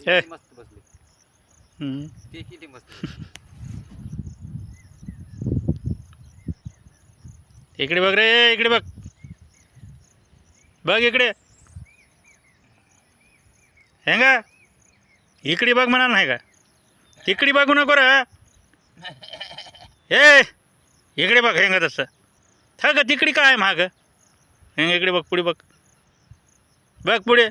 हे. किती मस्त बसले. ते किती मस्त. इकडे बघ रे, इकडे बघ. बघ इकडे. हे का इकडे बघ म्हणा नाही का, तिकडे बघू नको रे. हे इकडे बघ. हेंगा तसं था का तिकडे काय माग. हेंगा इकडे बघ, पुढे बघ. बघ पुढे.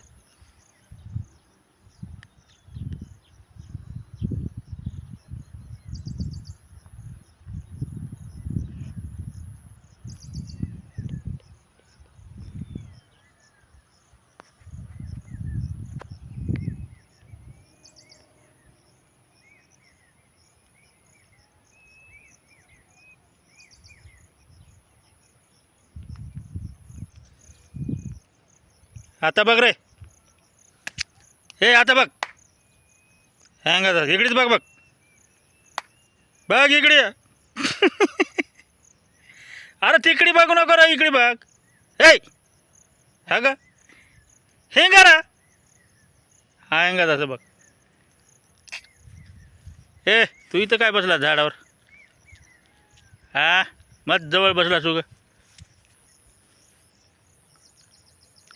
आता बघ रे. हे आता बघ. हेंगा तसं इकडेच बघ. बघ बघ इकडे. अरे तिकडे बघू नको रे, इकडे बघ. हे हा का हेंगा रा. हा हेंगा तसं बघ. हे तू इथं काय बसला झाडावर. हा मग जवळ बसला तू ग.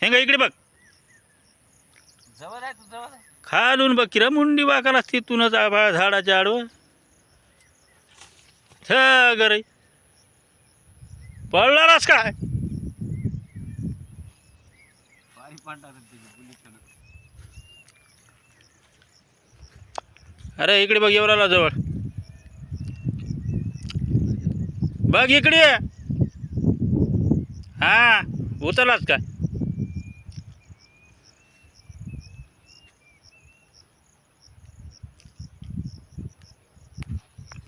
हेंगा इकडे बघ. जवळ आहे तू, जवळ आहे. खालून बघ की रे, मुंडी वाकाल असती तुनच आभाळ झाडाच्या आडवं. रे पळणारच काय. पाणी पांढरा त्याची बुलीकडं. अरे इकडे बघ, एवढाला जवळ बघ इकडे. हा उतरलाच का.